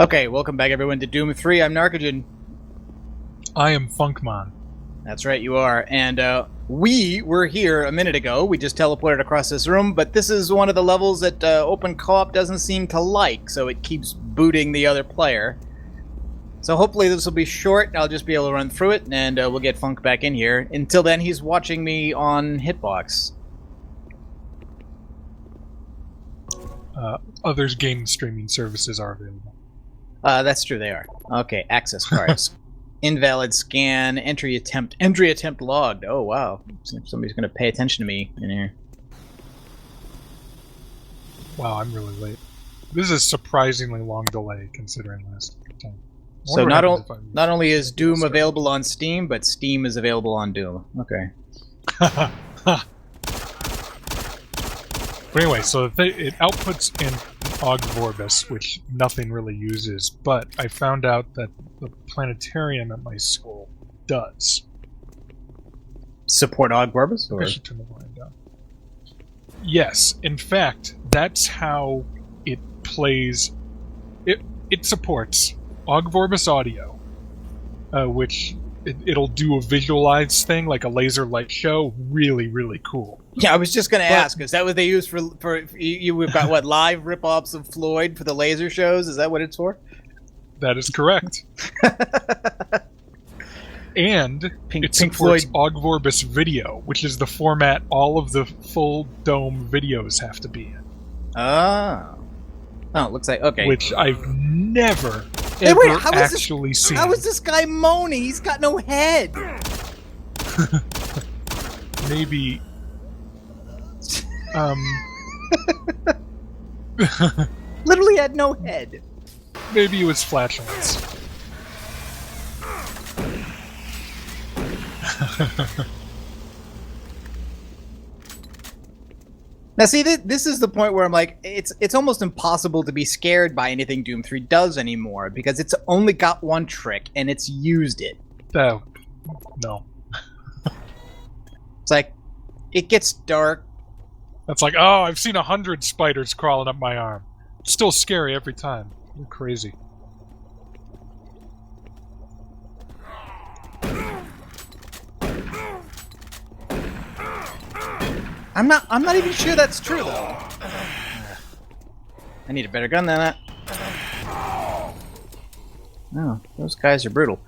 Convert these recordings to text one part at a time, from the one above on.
Okay, welcome back everyone to Doom 3. I'm Narcogen. I am Funkmon. That's right, you are. And we were here a minute ago. We just teleported across this room, but this is one of the levels that OpenCoop doesn't seem to like, so it keeps booting the other player. So hopefully this will be short, and I'll just be able to run through it, and we'll get Funk back in here. Until then, he's watching me on Hitbox. Others game streaming services are available. That's true, they are. Okay, access cards. Invalid scan, entry attempt logged. Oh, wow. Somebody's going to pay attention to me in here. Wow, I'm really late. This is a surprisingly long delay considering last time. So not only is Doom available on Steam, but Steam is available on Doom. Okay. But anyway, so it outputs in Ogg Vorbis, which nothing really uses, but I found out that the planetarium at my school does. Support Ogg Vorbis? I should turn the volume down. Yes, in fact, that's how it plays. It supports Ogg Vorbis audio, which it'll do a visualized thing like a laser light show. Really, really cool. Yeah, I was just going to ask, is that what they use for we've got, what, live rip-offs of Floyd for the laser shows? Is that what it's for? That is correct. And it Pink supports Floyd. Ogg Vorbis video, which is the format all of the full dome videos have to be in. Oh, it looks like, okay. Which I've never, actually seen. How is this guy moaning? He's got no head. Maybe... Literally had no head. Maybe it was flatulence. Now, see, this is the point where I'm like, it's almost impossible to be scared by anything Doom 3 does anymore, because it's only got one trick, and it's used it. No. It's like, it gets dark. That's like, oh, I've seen 100 spiders crawling up my arm. It's still scary every time. You're crazy. I'm not even sure that's true, though. I need a better gun than that. No, those guys are brutal.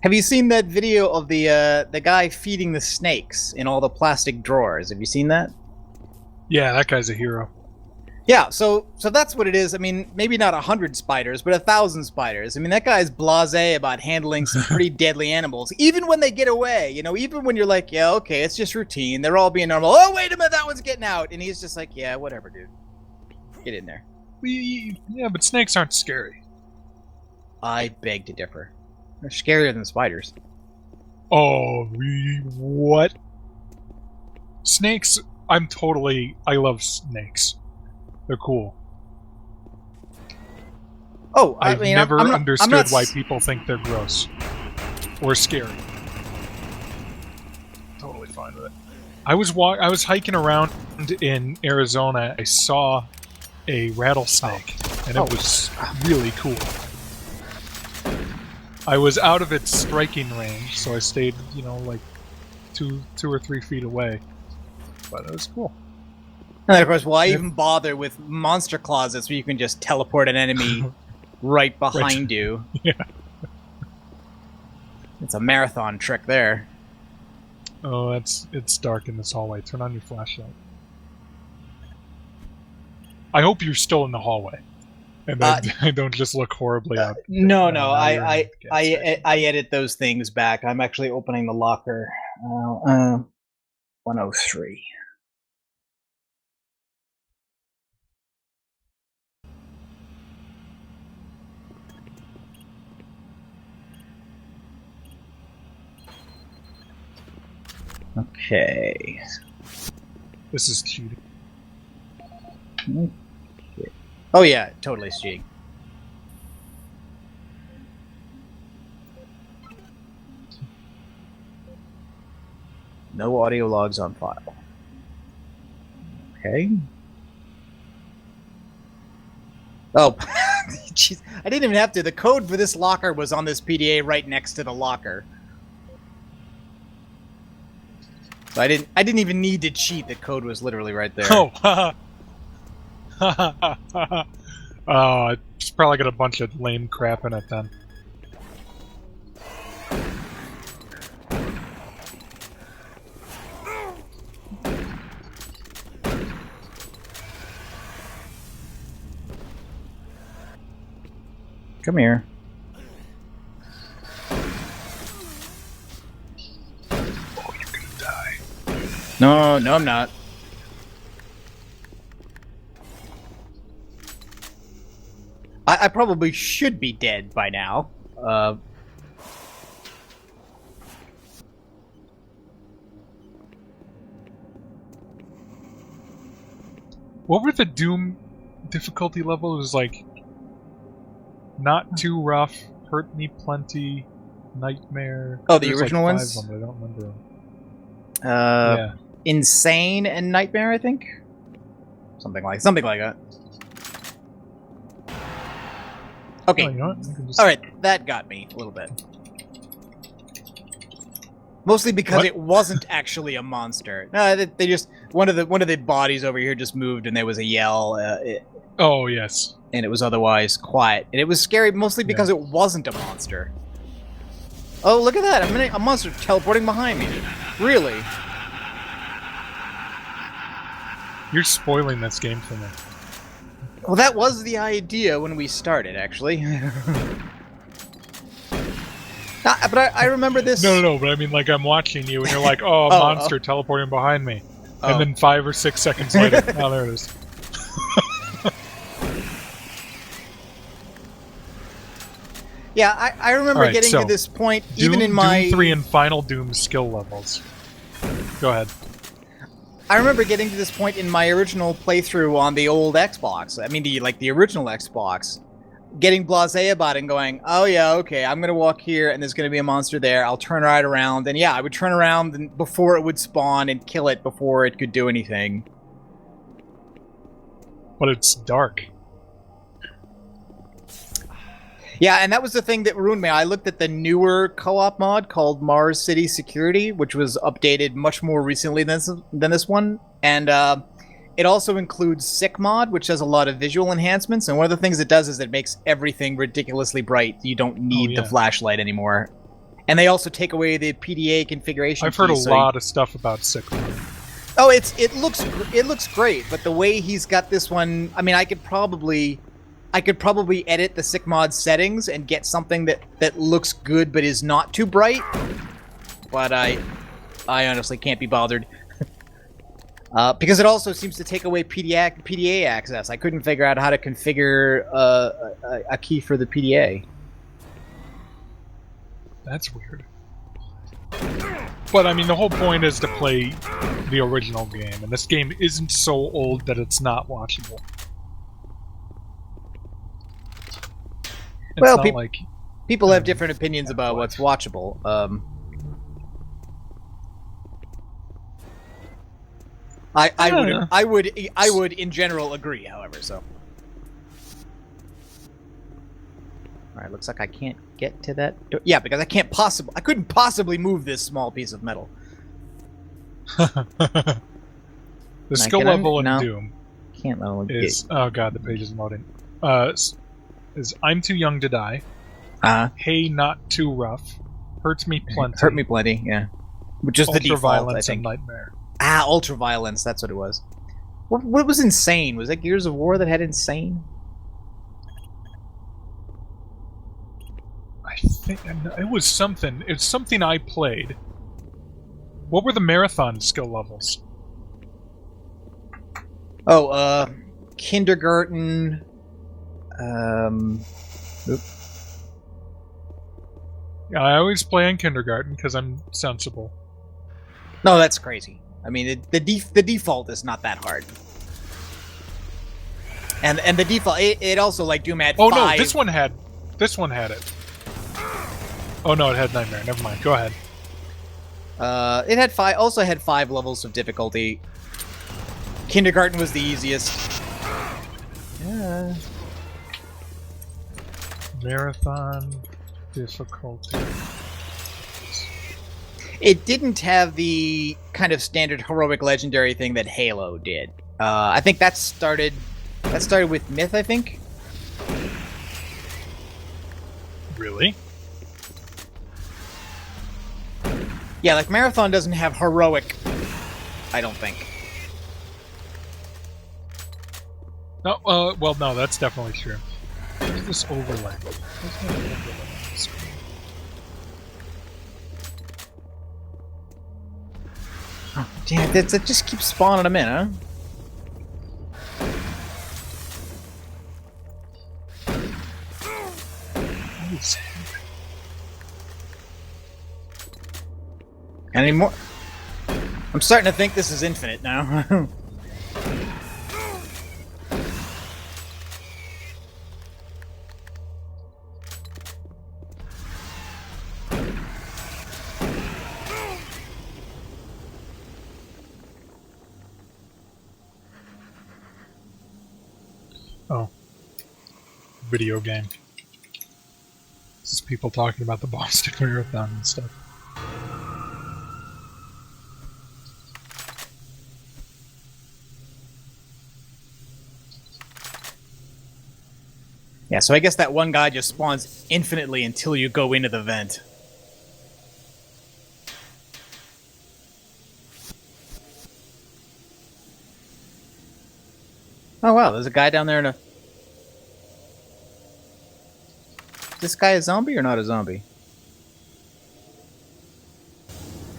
Have you seen that video of the guy feeding the snakes in all the plastic drawers? Have you seen that? Yeah, that guy's a hero. Yeah, so that's what it is. I mean, maybe not 100 spiders, but 1,000 spiders. I mean, that guy's blasé about handling some pretty deadly animals, even when they get away. You know, even when you're like, yeah, okay, it's just routine. They're all being normal. Oh, wait a minute, that one's getting out. And he's just like, yeah, whatever, dude. Get in there. Yeah, but snakes aren't scary. I beg to differ. They're scarier than spiders. Oh, what? Snakes, I love snakes. They're cool. Oh, I've never understood why people think they're gross. Or scary. Totally fine with it. I was hiking around in Arizona. I saw a rattlesnake, and it was really cool. I was out of its striking range, so I stayed, like 2 or 3 feet away. But it was cool. And of course, why even bother with monster closets where you can just teleport an enemy right behind you? Yeah. It's a marathon trick there. Oh, it's dark in this hallway. Turn on your flashlight. I hope you're still in the hallway. And I don't just look horribly out. No, I edit those things back. I'm actually opening the locker. 103. Okay. This is cheating. Oh yeah, totally cheating. No audio logs on file. Okay. Oh, Jeez, I didn't even have to. The code for this locker was on this PDA right next to the locker. So I didn't even need to cheat. The code was literally right there. Oh, it's probably got a bunch of lame crap in it then. Come here. Oh, you're gonna die. No, I'm not. I probably should be dead by now. What were the Doom difficulty levels? It was like not too rough, hurt me plenty, nightmare. Oh, the There's original like ones? 5 of them, but I don't remember them. Yeah. Insane and Nightmare, I think. Something like that. Okay. Oh, you know what? You can just- All right, that got me a little bit. Mostly because What? it wasn't actually a monster. No, they just one of the bodies over here just moved, and there was a yell, Oh yes. and it was otherwise quiet. And it was scary mostly because it wasn't a monster. Oh, look at that! A monster teleporting behind me. Really? You're spoiling this game for me. Well, that was the idea when we started, actually. But I remember this. No, but I mean, like, I'm watching you, and you're like, oh, a monster teleporting behind me. Oh. And then 5 or 6 seconds later, oh, there it is. Yeah, I remember Alright, getting so, to this point, Doom, even in my... Doom 3 and Final Doom skill levels. Go ahead. I remember getting to this point in my original playthrough on the old Xbox. I mean, the original Xbox. Getting blasé about it and going, oh yeah, okay, I'm gonna walk here and there's gonna be a monster there. I'll turn right around, and yeah, I would turn around and before it would spawn and kill it before it could do anything. But it's dark. Yeah, and that was the thing that ruined me. I looked at the newer co-op mod called Mars City Security, which was updated much more recently than this one, and it also includes Sick Mod, which does a lot of visual enhancements, and one of the things it does is it makes everything ridiculously bright. You don't need the flashlight anymore. And they also take away the PDA configuration. I've heard a lot of stuff about Sick Mod. Oh, it looks great, but the way he's got this one, I mean, I could probably edit the Sick Mod settings and get something that looks good but is not too bright. But I honestly can't be bothered. Because it also seems to take away PDA access. I couldn't figure out how to configure a key for the PDA. That's weird. But, I mean, the whole point is to play the original game, and this game isn't so old that it's not watchable. It's Well, not like... people have different opinions about what's watchable. I would in general agree, however, so. Alright, looks like I can't get to that door. Yeah, because I couldn't possibly move this small piece of metal. The skill level in Doom can't let me is... Oh god, the page isn't loading. Is I'm too young to die. Hey, not too rough. Hurts me plenty. Hurt me plenty, yeah. Which is the default, I think. And nightmare. Ah, ultraviolence, that's what it was. What was Insane? Was that Gears of War that had Insane? I think it was something. It's something I played. What were the marathon skill levels? Oh, kindergarten. Yeah, I always play in kindergarten because I'm sensible. No, that's crazy. I mean, the default is not that hard. And the default, it also, like, Doom had 5... Oh no, this one had it. Oh no, it had Nightmare. Never mind. Go ahead. It had also had 5 levels of difficulty. Kindergarten was the easiest. Marathon difficulty. It didn't have the kind of standard heroic legendary thing that Halo did. I think that started with Myth, I think. Really? Yeah, like Marathon doesn't have heroic, I don't think. No, well, no, that's definitely true. Where's this overlay? Where's my overlay on the screen? Oh, damn, it just keeps spawning them in, huh? What is happening? Any more? I'm starting to think this is infinite now. Oh. Video game. This is people talking about the Boston Marathon and stuff. Yeah, so I guess that one guy just spawns infinitely until you go into the vent. Oh wow, there's a guy down there in a... Is this guy a zombie or not a zombie?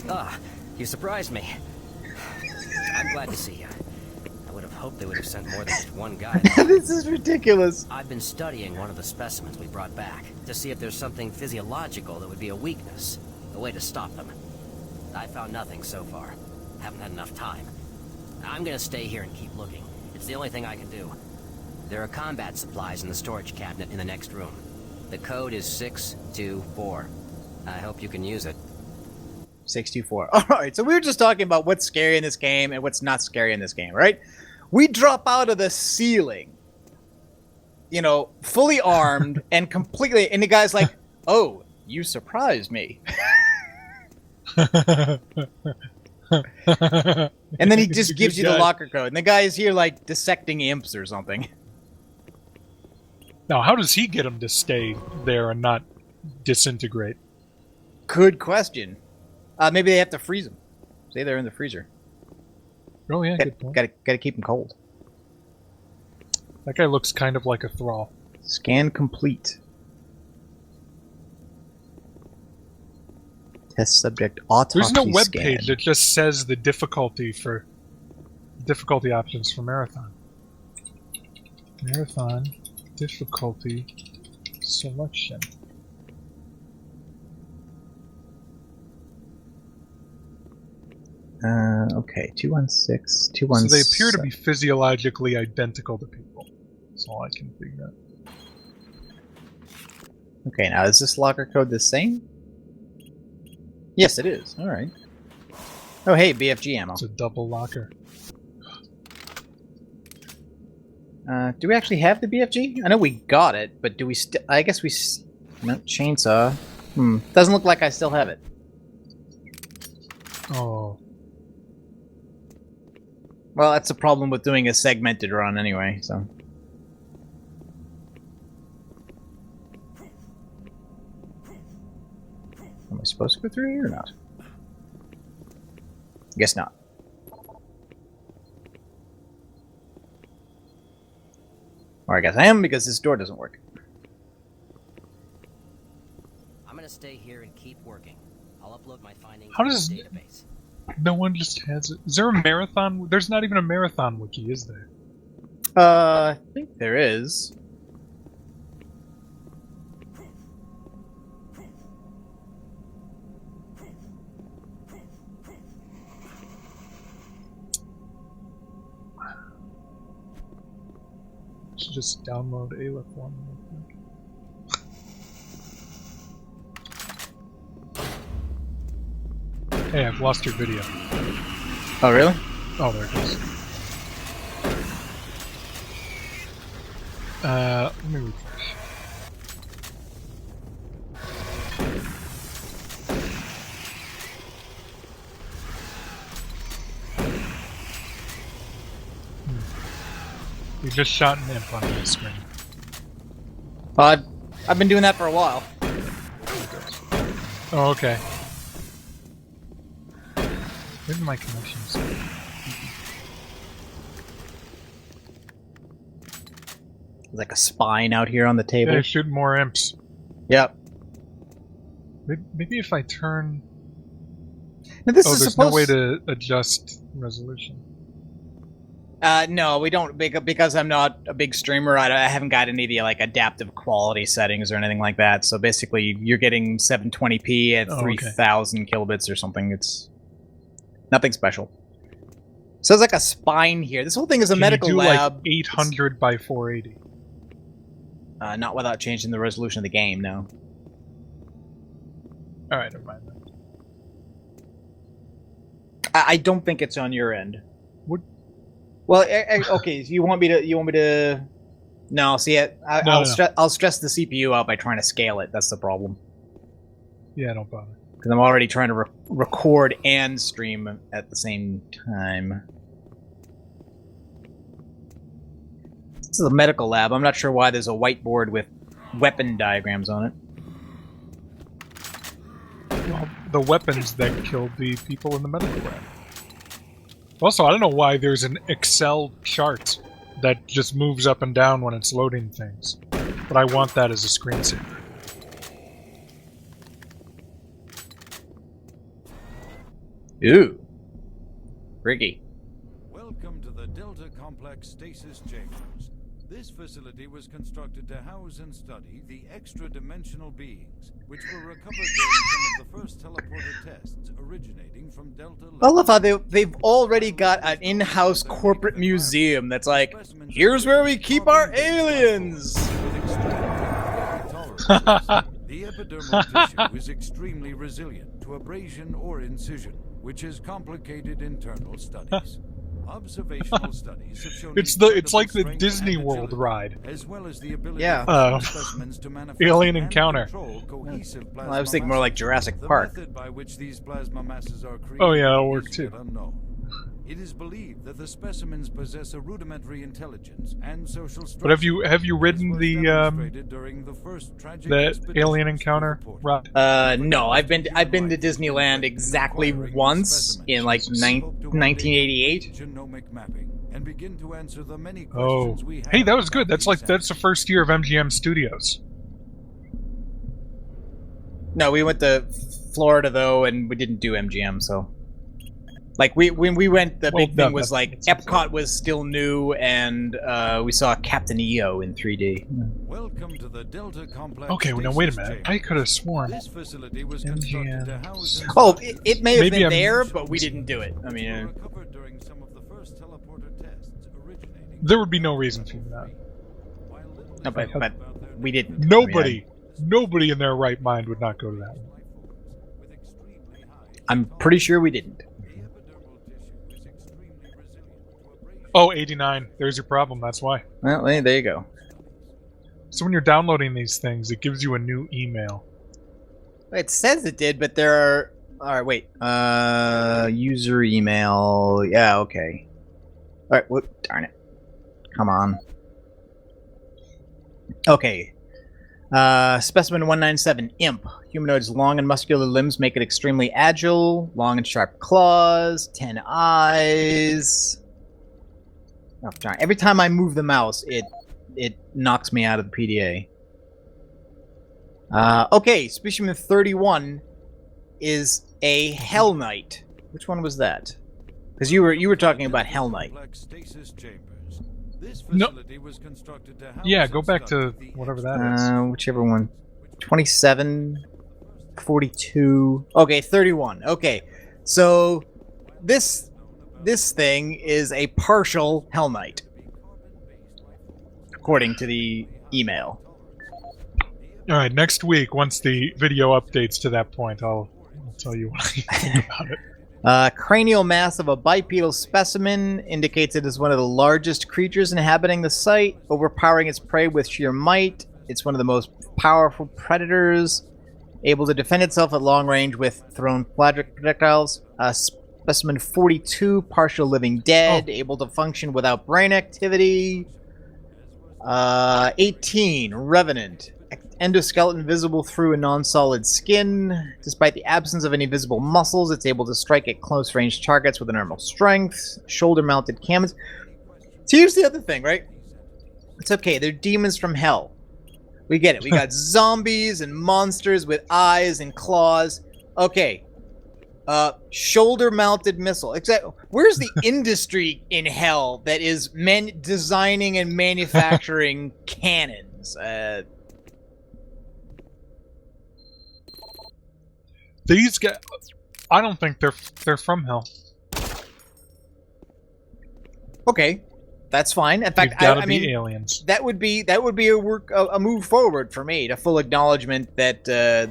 Ah, you surprised me. I'm glad to see you. I would have hoped they would have sent more than just one guy. This is ridiculous. I've been studying one of the specimens we brought back to see if there's something physiological that would be a weakness, a way to stop them. I found nothing so far. Haven't had enough time. I'm gonna stay here and keep looking. It's the only thing I can do. There are combat supplies in the storage cabinet in the next room. The code is 624. I hope you can use it. 624. Alright, so we were just talking about what's scary in this game and what's not scary in this game, right? We drop out of the ceiling, you know, fully armed and completely... And the guy's like, oh, you surprised me. And then he just gives you the locker code. And the guy is here, like, dissecting imps or something. Now, how does he get him to stay there and not disintegrate? Good question. Maybe they have to freeze them. Say they're in the freezer. Oh yeah, good point. Gotta keep them cold. That guy looks kind of like a thrall. Scan complete. Test subject autopsy There's no web scan. page that just says the difficulty options for Marathon. Marathon difficulty selection. Okay, 216, 216. So they appear to be physiologically identical to people. That's all I can figure out. Okay, now is this locker code the same? Yes, it is. Alright. Oh, hey, BFG ammo. It's a double locker. Do we actually have the BFG? I know we got it, but do we still... I guess we... No, chainsaw. Doesn't look like I still have it. Oh. Well, that's the problem with doing a segmented run anyway, so... Am I supposed to go through here or not? Guess not. Or I guess I am, because this door doesn't work. I'm gonna stay here and keep working. I'll upload my findings How to does- the database. No one just has it. Is there a marathon? There's not even a marathon wiki, is there? I think there is. Should just download Aleph 1 real quick. Hey, I've lost your video. Oh, really? Oh, there it goes. Let me refresh. You just shot an imp on my screen. I've been doing that for a while. Oh, okay. Where's my connections? There's like a spine out here on the table. Yeah, shoot more imps. Yep. Maybe if I turn... Now, this oh, is there's supposed... no way to adjust resolution. No, we don't, because I'm not a big streamer. I haven't got any of the like adaptive quality settings or anything like that. So basically, you're getting 720p at 3,000 kilobits or something. It's nothing special. So there's like a spine here. This whole thing is a medical you do lab. Like 800 by 480. Not without changing the resolution of the game. No. All right, never mind. I don't think it's on your end. What? Well, okay. So you want me to? No. See, I'll stress the CPU out by trying to scale it. That's the problem. Yeah, don't bother. Because I'm already trying to record and stream at the same time. This is a medical lab. I'm not sure why there's a whiteboard with weapon diagrams on it. Well, the weapons that killed the people in the medical lab. Also, I don't know why there's an Excel chart that just moves up and down when it's loading things. But I want that as a screensaver. Ooh. Ricky. Welcome to the Delta Complex Stasis Chambers. This facility was constructed to house and study the extra-dimensional beings, which were recovered during some of the first teleporter tests originating from Delta. I love how they've already got an in-house corporate museum that's like, here's where we keep our aliens! The epidermal tissue is extremely resilient to abrasion or incision, which is complicated internal studies. Observational studies have shown it's like the Disney World ride. As well as the ability of specimens to manifest Alien and Encounter. control cohesive Well, I was thinking more like Jurassic the Park. method by which these plasma masses are created Oh yeah, that'll work is too. yet unknown. It is believed that the specimens possess a rudimentary intelligence and social structure. But have you ridden the Alien Encounter ride? No, I've been to Disneyland exactly once in like 1988. Genomic mapping and begin to answer the many Oh, questions we have hey, that was about good. That's these the first year of MGM Studios. No, we went to Florida though, and we didn't do MGM. So, like when we went, the big thing was like Epcot was still new, and we saw Captain EO in 3D. Welcome to the Delta Complex. Okay, well, now wait a minute. Stasis I could have sworn. This facility was constructed to house and Oh, study it may have Maybe been I'm- there, but we didn't do it. I mean, recovered during some of the first teleporter tests originating. There would be no reason for that. While little no, is but known about their we didn't. Nobody in their right mind would not go to that one. with extremely high I'm pretty sure we didn't. the epidermal tissue is extremely resilient to abrasion. Oh, 89. There's your problem. That's why. Well, hey, there you go. So when you're downloading these things, it gives you a new email. It says it did, but there are. All right, wait. User email. Yeah, okay. All right. Whoop, darn it. Come on. Okay. Specimen 197, Imp. Humanoid's long and muscular limbs make it extremely agile. Long and sharp claws. 10 eyes. Oh, darn. Every time I move the mouse, it knocks me out of the PDA. Okay, specimen 31 is a Hell Knight. Which one was that? Because you were talking about Hell Knight. Stasis chambers. This No. facility was constructed to house Yeah, and go back to study the whatever that is. Whichever one. 27, 42. Okay, 31. Okay, so this thing is a partial Hell Knight, according to the email. All right, next week, once the video updates to that point, I'll tell you what I think about it. Cranial mass of a bipedal specimen indicates it is one of the largest creatures inhabiting the site, overpowering its prey with sheer might. It's one of the most powerful predators, able to defend itself at long range with thrown projectiles. Specimen 42, partial living dead, able to function without brain activity. 18, Revenant. Endoskeleton visible through a non-solid skin. Despite the absence of any visible muscles, it's able to strike at close-range targets with a normal strength. Shoulder-mounted cannons. So here's the other thing, right? It's okay, they're demons from hell. We get it. We got zombies and monsters with eyes and claws. Okay. Shoulder-mounted missile. Where's the industry in hell that is designing and manufacturing cannons? These guys, I don't think they're from hell. Okay, that's fine. In fact, They've gotta I be mean, aliens. That would be a move forward for me, to full acknowledgement that that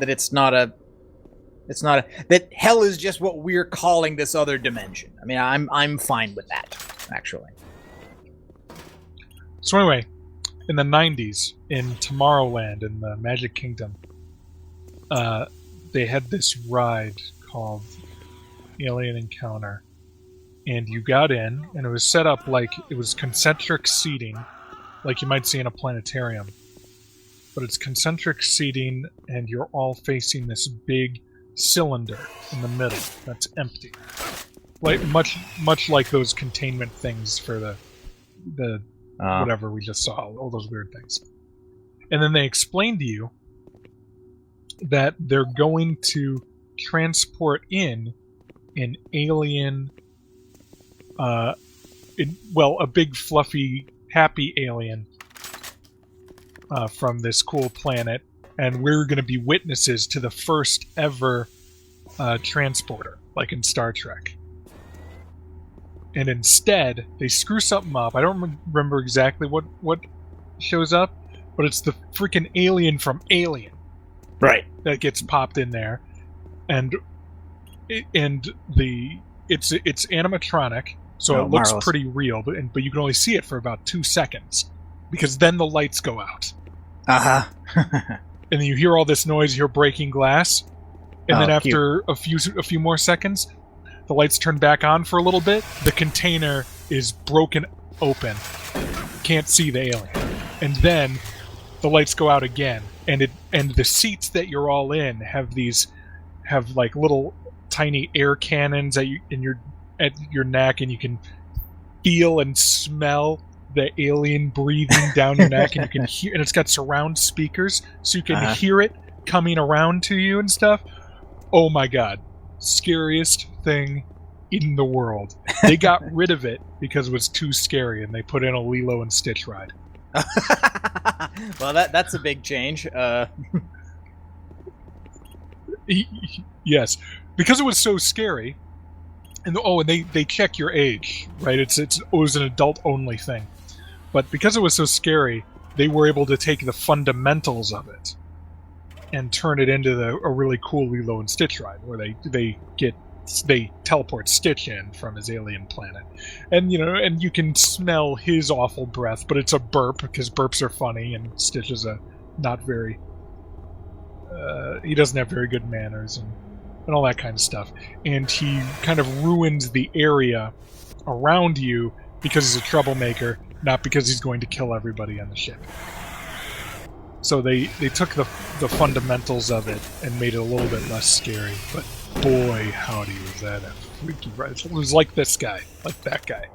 hell is just what we're calling this other dimension. I mean, I'm fine with that, actually. So anyway, in the 90s, in Tomorrowland, in the Magic Kingdom, they had this ride called Alien Encounter. And you got in, and it was set up like it was concentric seating, like you might see in a planetarium. But it's concentric seating, and you're all facing this big cylinder in the middle that's empty, like much like those containment things for the whatever we just saw, all those weird things. And then they explained to you that they're going to transport in an alien, a big fluffy happy alien from this cool planet, and we're going to be witnesses to the first ever transporter, like in Star Trek. And instead, they screw something up. I don't remember exactly what shows up, but it's the freaking alien from Alien, right? That gets popped in there, and it's animatronic, so it looks marvelous. Pretty real, but you can only see it for about 2 seconds, because then the lights go out. And then you hear all this noise, you hear breaking glass, and then after a few more seconds, the lights turn back on for a little bit. The container is broken open. Can't see the alien. And then the lights go out again, and the seats that you're all in have like little tiny air cannons at your neck, and you can feel and smell the alien breathing down your neck, and you can hear, and it's got surround speakers, so you can hear it coming around to you and stuff. Oh my god. Scariest thing in the world. They got rid of it because it was too scary, and they put in a Lilo and Stitch ride. Well, that's a big change. Yes, because it was so scary. And they check your age, right? It was an adult only thing, but because it was so scary, they were able to take the fundamentals of it and turn it into a really cool Lilo and Stitch ride, where they teleport Stitch in from his alien planet, and you can smell his awful breath, but it's a burp, because burps are funny, and Stitch is not very. He doesn't have very good manners and all that kind of stuff, and he kind of ruins the area around you because he's a troublemaker, not because he's going to kill everybody on the ship. So they took the fundamentals of it and made it a little bit less scary, but boy howdy was that a freaky ride. It was like this guy, like that guy,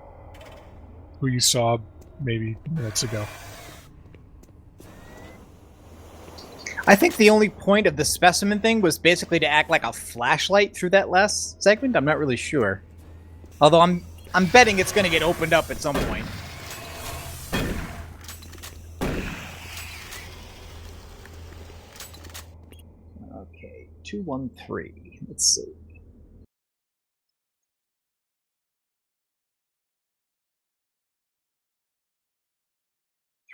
who you saw maybe minutes ago. I think the only point of the specimen thing was basically to act like a flashlight through that last segment. I'm not really sure. Although I'm betting it's going to get opened up at some point. Okay, 213. Let's see.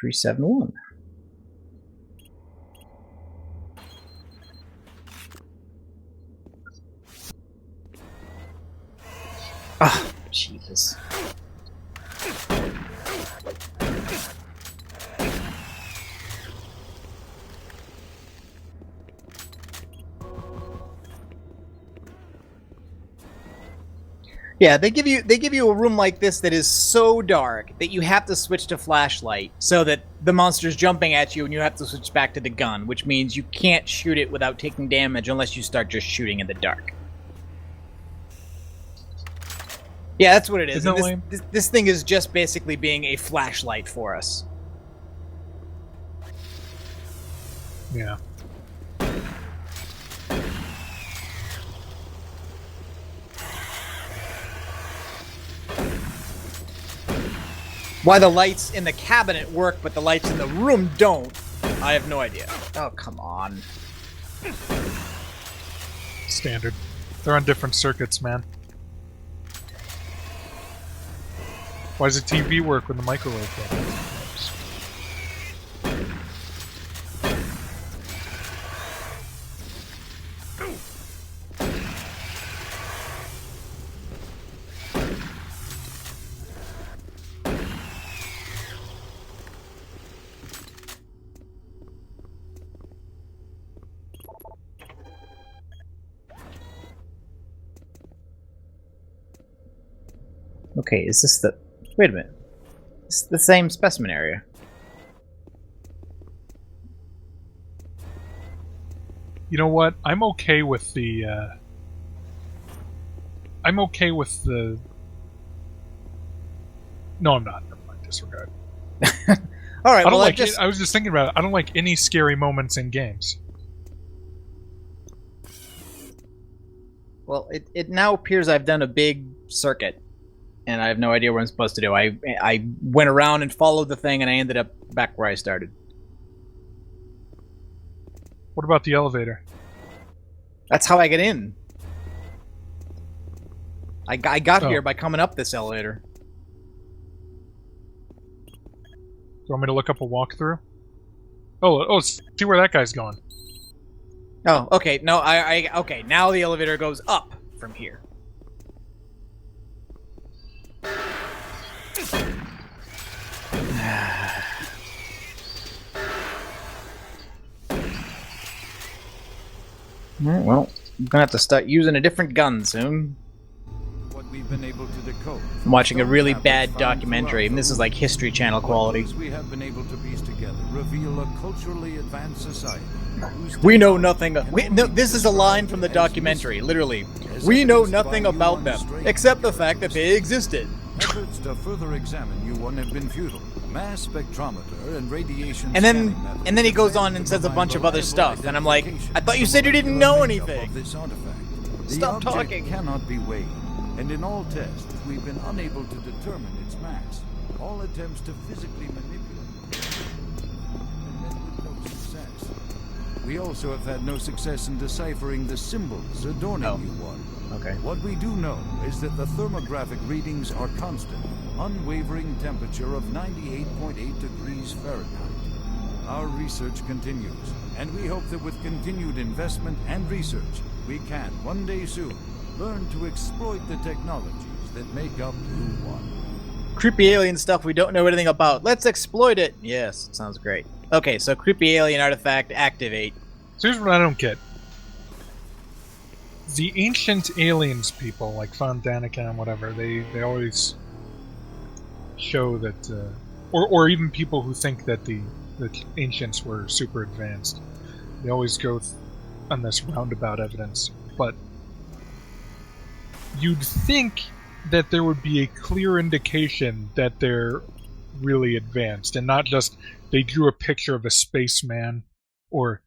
$371. Ah, Jesus. Yeah, they give you a room like this that is so dark that you have to switch to flashlight so that the monster's jumping at you and you have to switch back to the gun, which means you can't shoot it without taking damage unless you start just shooting in the dark. Yeah, that's what it is. Isn't that lame? This thing is just basically being a flashlight for us. Yeah. Why the lights in the cabinet work, but the lights in the room don't, I have no idea. Oh, come on. Standard. They're on different circuits, man. Why does the TV work when the microwave works? Okay, is this the... Wait a minute. It's the same specimen area. You know what? I'm okay with the. I'm okay with the. No, I'm not. Never mind. Disregard. All right, I don't well, like. I was just thinking about it. I don't like any scary moments in games. Well, it now appears I've done a big circuit, and I have no idea what I'm supposed to do. I went around and followed the thing, and I ended up back where I started. What about the elevator? That's how I get in. I got Oh. here by coming up this elevator. Do you want me to look up a walkthrough? Oh, see where that guy's going. Oh, okay. No, okay. Now the elevator goes up from here. Alright, well, I'm gonna have to start using a different gun soon. What we've been able to decode. I'm watching a really From bad found documentary, and this is like History Channel quality. throughout, we have been able to piece together reveal a culturally advanced society. whose We know technology nothing. can No, only this be is a line described from the as documentary, mystery. literally. As We know evidenced nothing by about U1's them, strange except the fact that they existed. Efforts to further examine U1 have been futile. Mass spectrometer and radiation And then scanning methods and then he goes have on and says a provided bunch of other reliable stuff, and I'm like, identification I thought you of said you the didn't molecular know makeup anything. of this artifact. The Stop object talking. cannot be weighed, and in all tests, we've been unable to determine its mass. All attempts to physically manipulate it have met with no success. We also have had no success in deciphering the symbols adorning Oh. U1. Okay. What we do know is that the thermographic readings are constant, unwavering temperature of 98.8 degrees Fahrenheit. Our research continues, and we hope that with continued investment and research, we can, one day soon, learn to exploit the technologies that make up U1. Creepy alien stuff we don't know anything about. Let's exploit it. Yes, sounds great. Okay, so creepy alien artifact activate. So here's what I don't get. The ancient aliens people, like Von Daniken and whatever, they always show that, or even people who think that the ancients were super advanced, they always go on this roundabout evidence. But you'd think that there would be a clear indication that they're really advanced, and not just they drew a picture of a spaceman or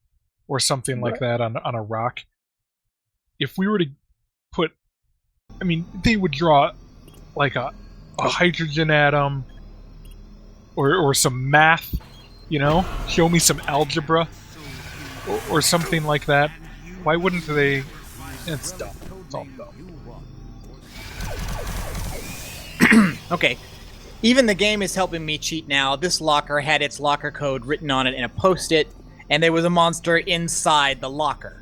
something like that on a rock. If we were to put, I mean, they would draw like a hydrogen atom or some math, you know, show me some algebra or something like that. Why wouldn't they? It's dumb. It's all dumb. Okay. Even the game is helping me cheat now. This locker had its locker code written on it in a post-it, and there was a monster inside the locker.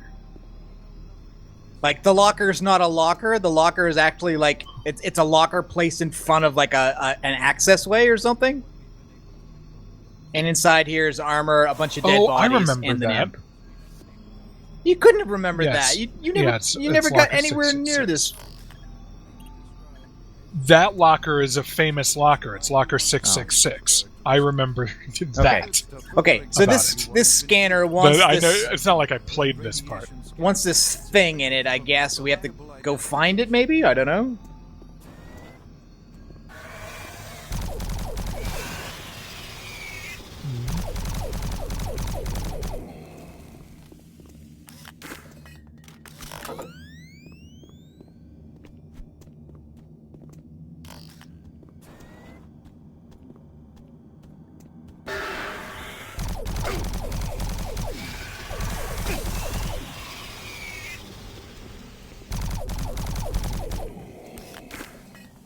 Like, the locker's not a locker. The locker is actually, like, it's a locker placed in front of, like, an access way or something. And inside here is armor, a bunch of dead I bodies, remember and the that. nymph. You couldn't have rememred Yes. that. You Yeah, never, it's you never got locker anywhere 666. near this. That locker is a famous locker. It's locker 666. I remember that. Okay, so About this scanner wants But I this, know it's not like I played this part. wants this thing in it, I guess. We have to go find it, maybe? I don't know.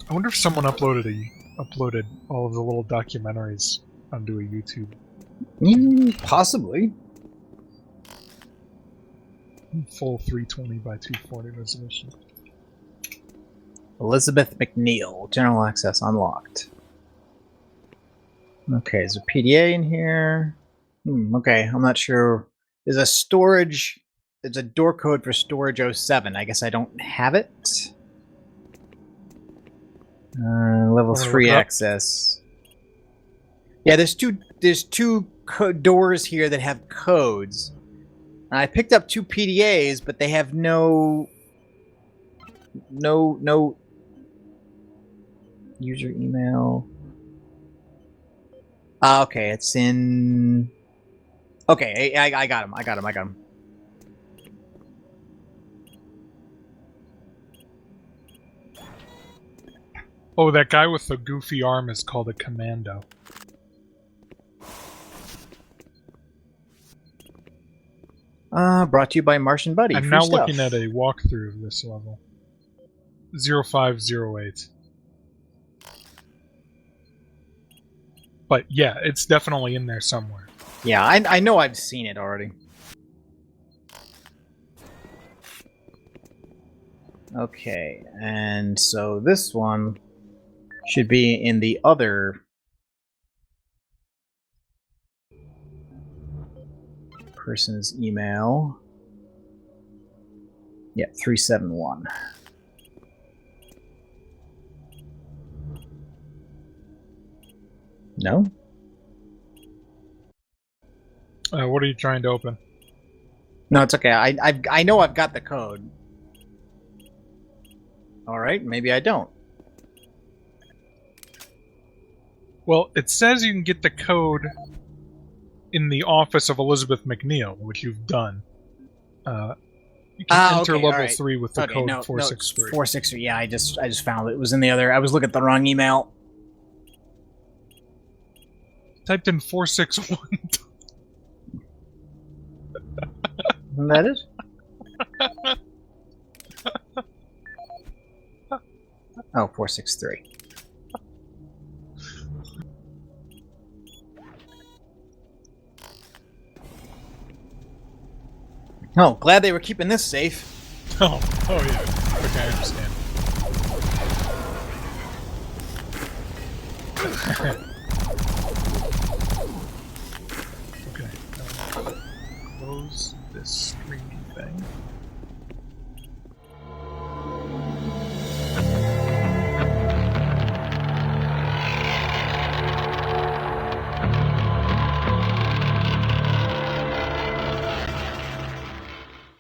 I wonder if someone uploaded all of the little documentaries onto a YouTube. Possibly. Full 320 by 240 resolution. Elizabeth McNeil. General access unlocked. Okay, is there PDA in here? Okay, I'm not sure. There's a storage... There's a door code for storage 07. I guess I don't have it. Level 3 access. Yeah, there's two doors here that have codes. I picked up 2 PDAs, but they have no user email. Okay, it's in. Okay, I got him. I got him. Oh, that guy with the goofy arm is called a commando. Brought to you by Martian Buddy. I'm now looking at a walkthrough of this level. 0508. But yeah, it's definitely in there somewhere. Yeah, I know I've seen it already. Okay, and so this one should be in the other person's email. Yeah, 371. No? What are you trying to open? No, it's okay. I know I've got the code. All right, maybe I don't. Well, it says you can get the code in the office of Elizabeth McNeil, which you've done. You can enter okay, level 3 with the code 463. 463. Yeah, I just found it. It was in the other. I was looking at the wrong email. Typed in 461. Isn't that it? Oh, 463. Oh, glad they were keeping this safe. Oh yeah. Okay, I understand.